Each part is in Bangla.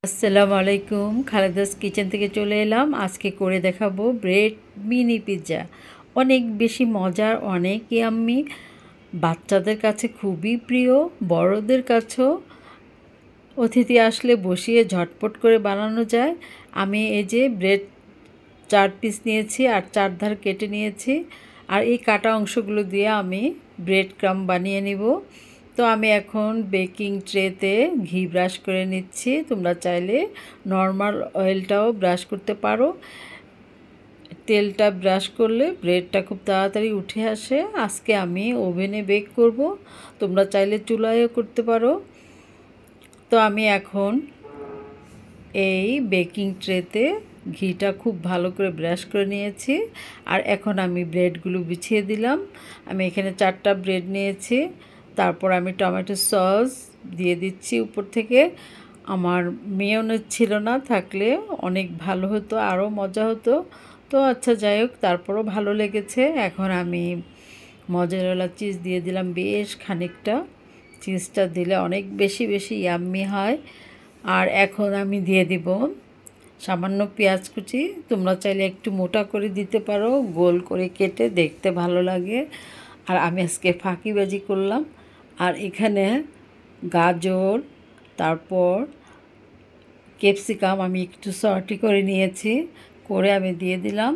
আসসালামু আলাইকুম, খালেদাস কিচেন থেকে চলে এলাম। আজকে করে দেখাবো ব্রেড মিনি পিৎজা। অনেক বেশি মজার, অনেক ইয়াম্মি, বাচ্চাদের কাছে খুবই প্রিয়, বড়দের কাছেও। অতিথি আসলে বসিয়ে ঝটপট করে বানানো যায়। আমি এই যে ব্রেড 4 পিস নিয়েছি আর 4 ধার কেটে নিয়েছি। আর এই কাটা অংশগুলো দিয়ে আমি ব্রেড ক্রাম্ব বানিয়ে নিব। তো আমি এখন বেকিং ট্রেতে ঘি ব্রাশ করে নিচ্ছি। তোমরা চাইলে নর্মাল অয়েলটাও ব্রাশ করতে পারো। তেলটা ব্রাশ করলে ব্রেডটা খুব তাড়াতাড়ি উঠে আসে। আজকে আমি ওভেনে বেক করব, তোমরা চাইলে চুলায়ও করতে পারো। তো আমি এখন এই বেকিং ট্রেতে ঘিটা খুব ভালো করে ব্রাশ করে নিয়েছি। আর এখন আমি ব্রেডগুলো বিছিয়ে দিলাম। আমি এখানে 4টা ব্রেড নিয়েছি। তারপর আমি টমেটো সস দিয়ে দিচ্ছি উপর থেকে। আমার মেয়োনেজ ছিল না, থাকলে অনেক ভালো হতো, আরও মজা হতো। তো আচ্ছা, যাই হোক, তারপরও ভালো লেগেছে। এখন আমি মজারেলা চিজ দিয়ে দিলাম বেশ খানিকটা। চিজটা দিলে অনেক বেশি বেশি ইয়াম্মি হয়। আর এখন আমি দিয়ে দিব সামান্য পেঁয়াজ কুচি। তোমরা চাইলে একটু মোটা করে দিতে পারো, গোল করে কেটে, দেখতে ভালো লাগে। আর আমি আজকে ফাঁকিবাজি করলাম। আর এখানে গাজর, তারপর ক্যাপসিকাম আমি একটু সর্টি করে নিয়েছি, করে আমি দিয়ে দিলাম।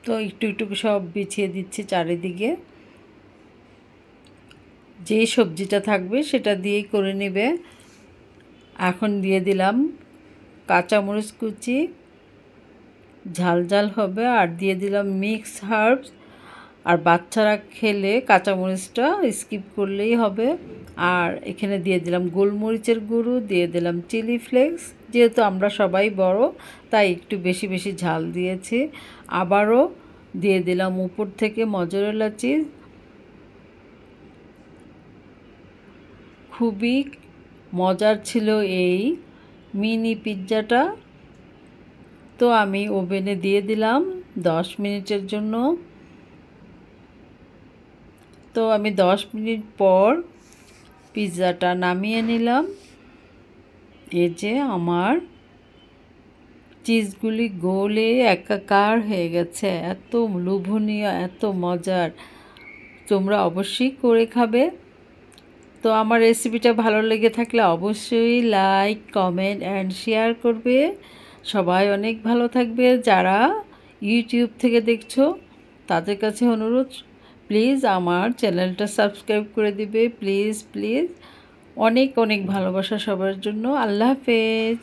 তো একটু একটু সব বিছিয়ে দিচ্ছি চারিদিকে। যেই সবজিটা থাকবে সেটা দিয়েই করে নেবে। এখন দিয়ে দিলাম কাঁচামরিচ কুচি, ঝাল ঝাল হবে। আর দিয়ে দিলাম মিক্স হার্বস। আর বাচ্চারা খেলে কাঁচামরিচটা স্কিপ করলেই হবে। আর এখানে দিয়ে দিলাম গোলমরিচের গুঁড়ো, দিয়ে দিলাম চিলি ফ্লেক্স। যেহেতু আমরা সবাই বড়, তাই একটু বেশি বেশি ঝাল দিয়েছি। আবারও দিয়ে দিলাম উপর থেকে মজারেলা চিজ। খুবই মজার ছিল এই মিনি পিৎজাটা। তো আমি ওভেনে দিয়ে দিলাম 10 মিনিটের জন্য। তো আমি 10 মিনিট পর পিৎজাটা নামিয়ে নিলাম। এই যে আমার চিজগুলি গলে একাকার হয়ে গেছে, এত লোভনীয়, এত মজার। তোমরা অবশ্যই করে খাবে। তো আমার রেসিপিটা ভালো লেগে থাকলে অবশ্যই লাইক, কমেন্ট অ্যান্ড শেয়ার করবে। সবাই অনেক ভালো থাকবে। যারা ইউটিউব থেকে দেখছো তাদের কাছে অনুরোধ, প্লিজ আমার চ্যানেলটা সাবস্ক্রাইব করে দিবে, প্লিজ প্লিজ। অনেক অনেক ভালোবাসা সবার জন্য। আল্লাহ হাফেজ।